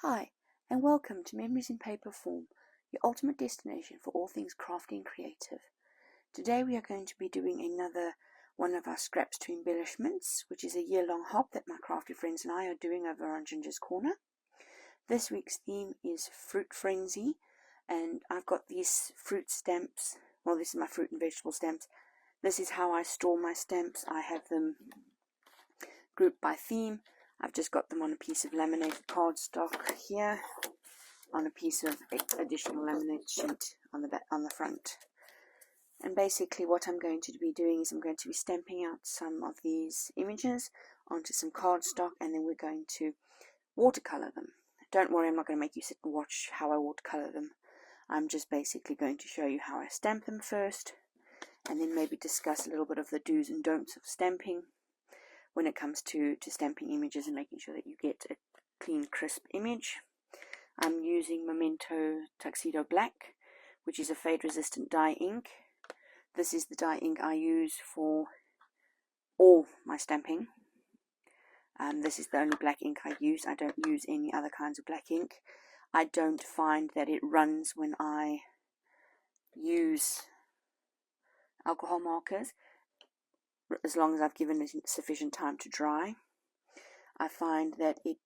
Hi, and welcome to Memories in Paper Form, your ultimate destination for all things crafty and creative. Today we are going to be doing another one of our scraps to embellishments, which is a year-long hop that my crafty friends and I are doing over on Ginger's Corner. This week's theme is Fruit Frenzy, and I've got these fruit stamps. Well, this is my fruit and vegetable stamps. This is how I store my stamps. I have them grouped by theme. I've just got them on a piece of laminated cardstock here, on a piece of additional laminate sheet on the back, on the front. And basically what I'm going to be doing is I'm going to be stamping out some of these images onto some cardstock, and then we're going to watercolor them. Don't worry, I'm not going to make you sit and watch how I watercolor them. I'm just basically going to show you how I stamp them first, and then maybe discuss a little bit of the do's and don'ts of stamping when it comes to stamping images and making sure that you get a clean, crisp image. I'm using Memento Tuxedo Black, which is a fade-resistant dye ink. This is the dye ink I use for all my stamping. This is the only black ink I use. I don't use any other kinds of black ink. I don't find that it runs when I use alcohol markers, as long as I've given it sufficient time to dry. I find that it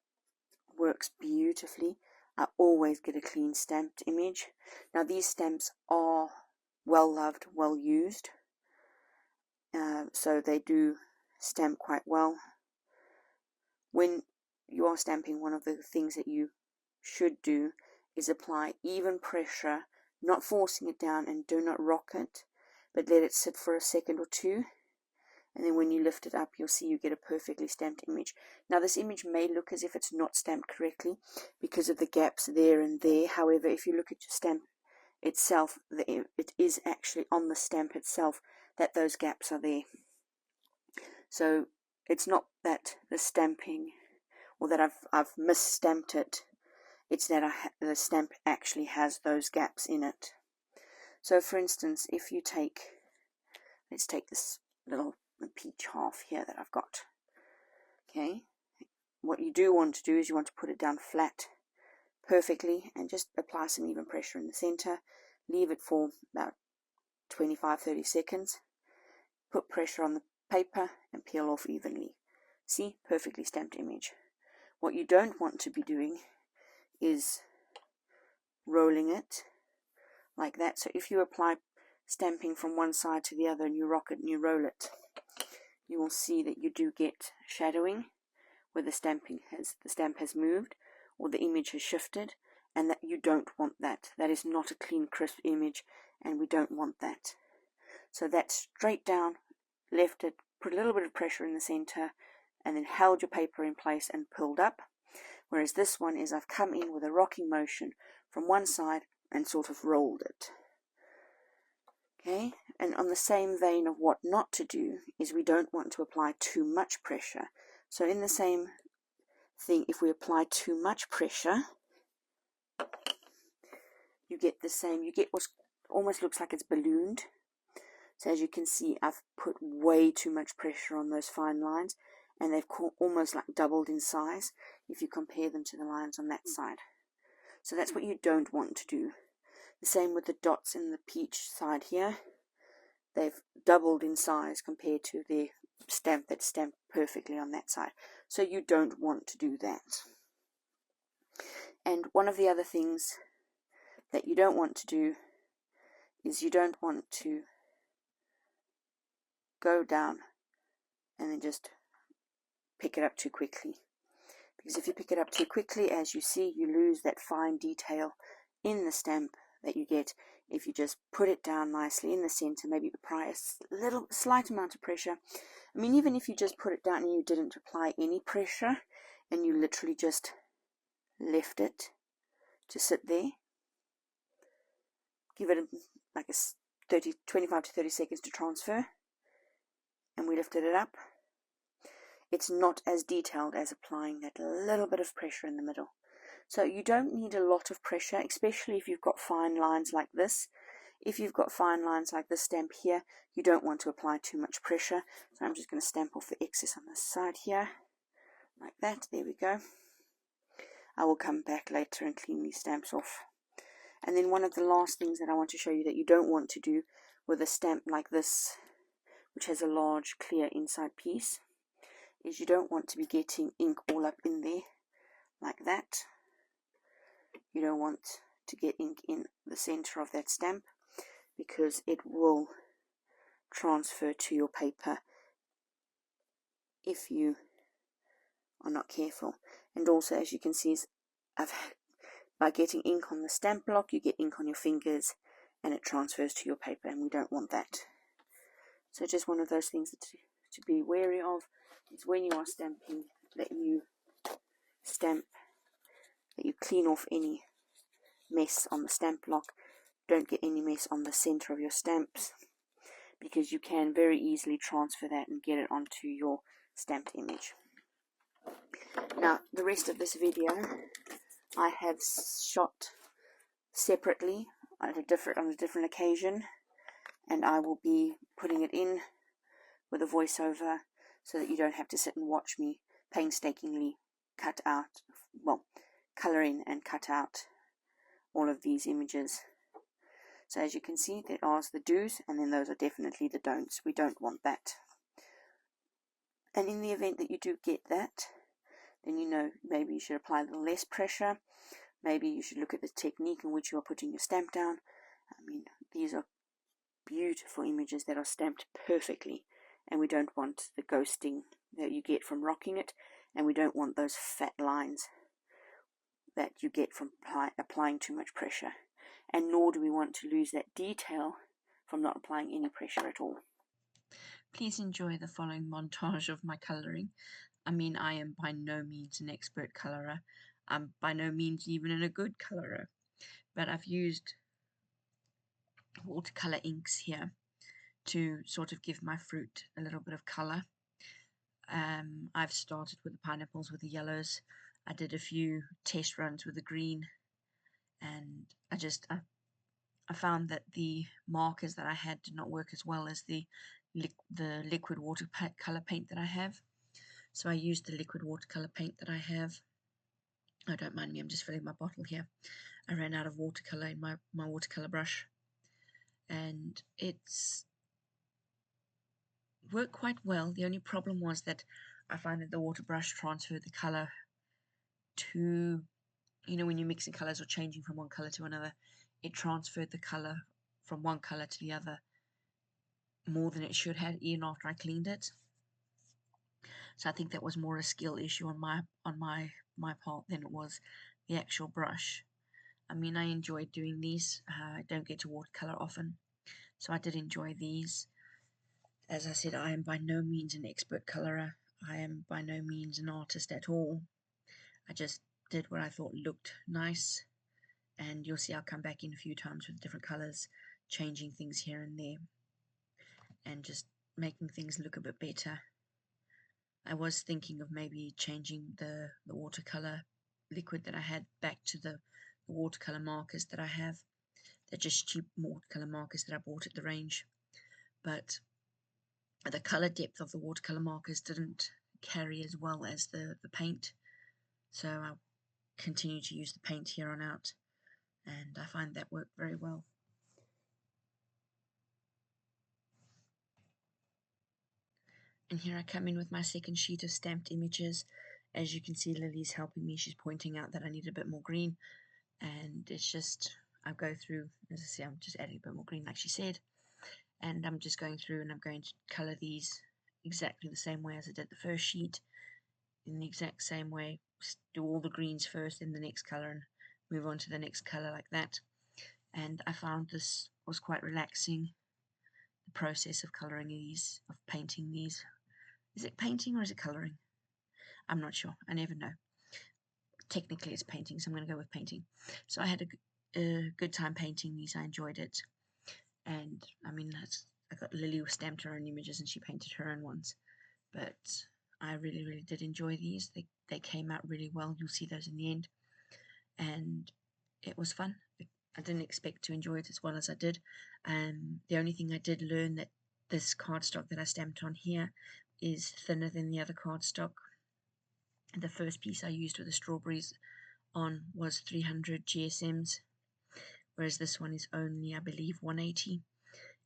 works beautifully. I always get a clean stamped image. Now these stamps are well loved, well used, so they do stamp quite well. When you are stamping, one of the things that you should do is apply even pressure, not forcing it down, and do not rock it, but let it sit for a second or two. And then when you lift it up, you'll see you get a perfectly stamped image. Now this image may look as if it's not stamped correctly because of the gaps there and there. However, if you look at your stamp itself, it is actually on the stamp itself that those gaps are there. So it's not that the stamping, or that I've misstamped it. It's that the stamp actually has those gaps in it. So for instance, if you take, let's take this little peach half here that I've got. Okay, what you do want to do is you want to put it down flat perfectly and just apply some even pressure in the center. Leave it for about 25-30 seconds. Put pressure on the paper and peel off evenly. See, perfectly stamped image. What you don't want to be doing is rolling it like that. So if you apply stamping from one side to the other and you rock it and you roll it, you will see that you do get shadowing where the stamp has moved or the image has shifted, and that you don't want that. That is not a clean, crisp image, and we don't want that. So that's straight down, left it, put a little bit of pressure in the center, and then held your paper in place and pulled up. Whereas this one is I've come in with a rocking motion from one side and sort of rolled it. Okay, and on the same vein of what not to do is we don't want to apply too much pressure. So in the same thing, if we apply too much pressure, you get the same, you get what almost looks like it's ballooned. So as you can see, I've put way too much pressure on those fine lines, and they've almost like doubled in size if you compare them to the lines on that side. So that's what you don't want to do. The same with the dots in the peach side here. They've doubled in size compared to the stamp that's stamped perfectly on that side. So you don't want to do that. And one of the other things that you don't want to do is you don't want to go down and then just pick it up too quickly. Because if you pick it up too quickly, as you see, you lose that fine detail in the stamp that you get if you just put it down nicely in the center, maybe apply a slight amount of pressure. I mean, even if you just put it down and you didn't apply any pressure and you literally just left it to sit there, give it like a 25 to 30 seconds to transfer, and we lifted it up. It's not as detailed as applying that little bit of pressure in the middle. So you don't need a lot of pressure, especially if you've got fine lines like this. If you've got fine lines like this stamp here, you don't want to apply too much pressure. So I'm just going to stamp off the excess on this side here, like that. There we go. I will come back later and clean these stamps off. And then one of the last things that I want to show you that you don't want to do with a stamp like this, which has a large clear inside piece, is you don't want to be getting ink all up in there like that. You don't want to get ink in the center of that stamp, because it will transfer to your paper if you are not careful. And also, as you can see, by getting ink on the stamp block, you get ink on your fingers and it transfers to your paper, and we don't want that. So just one of those things to be wary of is when you are stamping, that you clean off any mess on the stamp block. Don't get any mess on the center of your stamps, because you can very easily transfer that and get it onto your stamped image. Now, the rest of this video I have shot separately on a different occasion, and I will be putting it in with a voiceover so that you don't have to sit and watch me painstakingly color in and cut out all of these images. So as you can see, there are the do's, and then those are definitely the don'ts. We don't want that. And in the event that you do get that, then you know maybe you should apply a little less pressure. Maybe you should look at the technique in which you are putting your stamp down. I mean, these are beautiful images that are stamped perfectly, and we don't want the ghosting that you get from rocking it, and we don't want those fat lines that you get from applying too much pressure, and nor do we want to lose that detail from not applying any pressure at all. Please enjoy the following montage of my colouring. I mean, I am by no means an expert colourer. I'm by no means even a good colourer, but I've used watercolour inks here to sort of give my fruit a little bit of colour. I've started with the pineapples with the yellows. I did a few test runs with the green, and I found that the markers that I had did not work as well as the liquid watercolour paint that I have. So I used the liquid watercolour paint that I have. Oh, don't mind me, I'm just filling my bottle here. I ran out of watercolour in my watercolour brush, and it's worked quite well. The only problem was that I find that the water brush transferred the colour to, when you're mixing colours or changing from one colour to another, it transferred the colour from one colour to the other more than it should have, even after I cleaned it. So I think that was more a skill issue on my part than it was the actual brush. I mean, I enjoyed doing these. I don't get to watercolour often, so I did enjoy these. As I said, I am by no means an expert colourer. I am by no means an artist at all. I just did what I thought looked nice, and you'll see I'll come back in a few times with different colours, changing things here and there, and just making things look a bit better. I was thinking of maybe changing the watercolour liquid that I had back to the watercolour markers that I have. They're just cheap watercolour markers that I bought at the range, but the colour depth of the watercolour markers didn't carry as well as the paint, so I'll continue to use the paint here on out, and I find that worked very well. And here I come in with my second sheet of stamped images. As you can see, Lily's helping me. She's pointing out that I need a bit more green, and it's just, I go through, as I say, I'm just adding a bit more green like she said, and I'm just going through and I'm going to colour these exactly the same way as I did the first sheet, in the exact same way. Do all the greens first, then the next colour, and move on to the next colour like that. And I found this was quite relaxing, the process of colouring these, of painting these. Is it painting or is it colouring? I'm not sure. I never know. Technically it's painting, so I'm going to go with painting. So I had a good time painting these. I enjoyed it. And I mean, I got Lily stamped her own images and she painted her own ones. But I really, really did enjoy these. They came out really well. You'll see those in the end. And it was fun. I didn't expect to enjoy it as well as I did. The only thing I did learn that this cardstock that I stamped on here is thinner than the other cardstock. The first piece I used with the strawberries on was 300 GSMs, whereas this one is only, I believe, 180.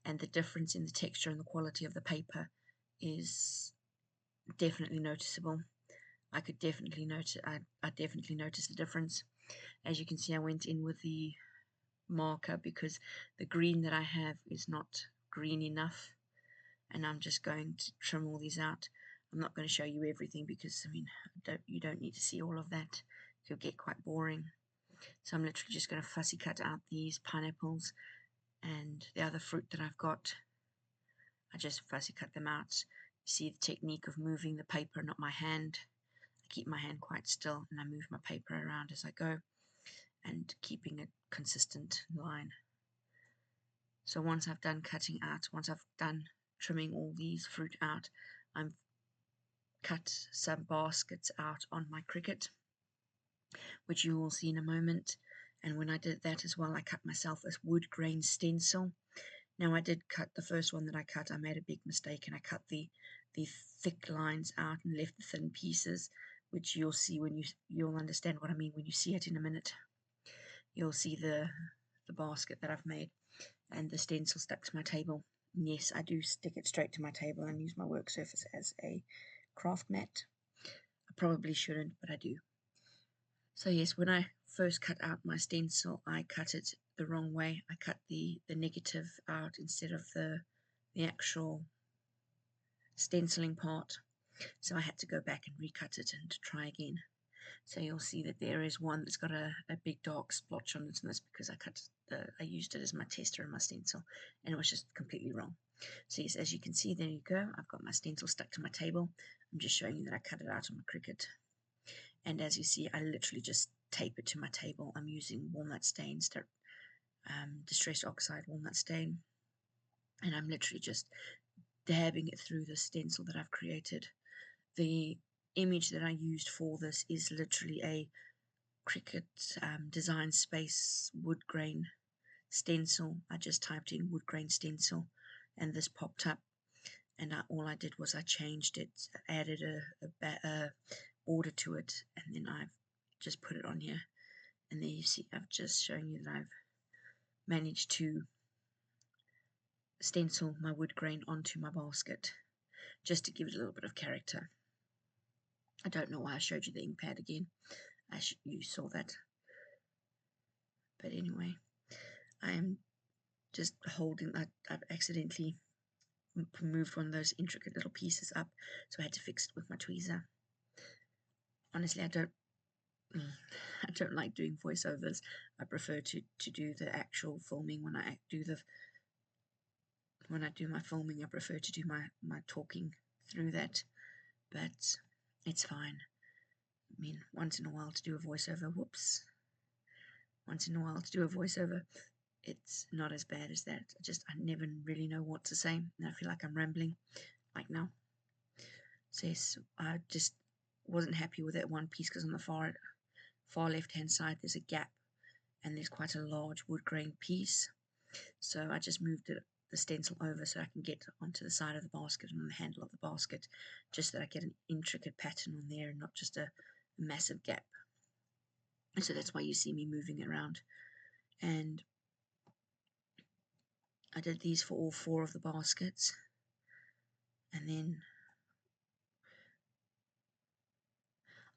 And the difference in the texture and the quality of the paper is definitely noticeable. I could definitely notice. I definitely noticed the difference. As you can see, I went in with the marker because the green that I have is not green enough, and I'm just going to trim all these out. I'm not going to show you everything because, I mean, you don't need to see all of that. It'll get quite boring. So I'm literally just going to fussy cut out these pineapples and the other fruit that I've got. I just fussy cut them out. See the technique of moving the paper, not my hand. I keep my hand quite still and I move my paper around as I go, and keeping a consistent line. So once I've done cutting out, once I've done trimming all these fruit out, I've cut some baskets out on my Cricut, which you will see in a moment. And when I did that as well, I cut myself a wood grain stencil. Now I did cut the first one that I cut. I made a big mistake and I cut the thick lines out and left the thin pieces, which you'll see when you'll understand what I mean when you see it in a minute. You'll see the basket that I've made, and the stencil stuck to my table. And yes, I do stick it straight to my table and use my work surface as a craft mat. I probably shouldn't, but I do. So yes, when I first cut out my stencil, I cut it the wrong way. I cut the negative out instead of the actual stenciling part. So I had to go back and recut it and try again. So you'll see that there is one that's got a big dark splotch on it, and that's because I used it as my tester and my stencil, and it was just completely wrong. So yes, as you can see, there you go. I've got my stencil stuck to my table. I'm just showing you that I cut it out on my Cricut. And as you see, I literally just tape it to my table. I'm using walnut stains, distressed oxide walnut stain, and I'm literally just dabbing it through the stencil that I've created. The image that I used for this is literally a Cricut Design Space wood grain stencil. I just typed in wood grain stencil and this popped up, and all I did was I changed it, added a border to it, and then I've just put it on here. And there you see, I've just shown you that I've managed to stencil my wood grain onto my basket just to give it a little bit of character. I don't know why I showed you the ink pad again. You saw that. But anyway, I am just holding that. I've accidentally moved one of those intricate little pieces up, so I had to fix it with my tweezer. Honestly, I don't like doing voiceovers. I prefer to do the actual filming. When I do my filming, I prefer to do my talking through that. But it's fine. I mean, once in a while to do a voiceover, it's not as bad as that. I never really know what to say, and I feel like I'm rambling, like now. So yes, I just wasn't happy with that one piece because on the far left-hand side there's a gap, and there's quite a large wood grain piece. So I just moved the stencil over so I can get onto the side of the basket and on the handle of the basket, just so that I get an intricate pattern on there and not just a massive gap. And so that's why you see me moving it around. And I did these for all 4 of the baskets, and then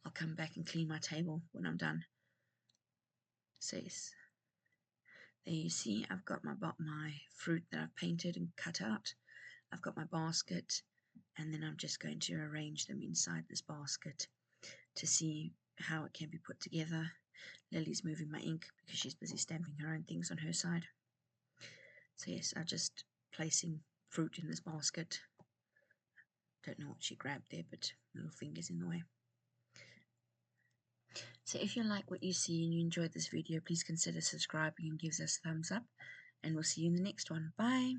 I'll come back and clean my table when I'm done. So yes, there you see I've got my fruit that I've painted and cut out. I've got my basket, and then I'm just going to arrange them inside this basket to see how it can be put together. Lily's moving my ink because she's busy stamping her own things on her side. So yes, I'm just placing fruit in this basket. Don't know what she grabbed there, but little fingers in the way. So if you like what you see and you enjoyed this video, please consider subscribing and give us a thumbs up. And we'll see you in the next one. Bye!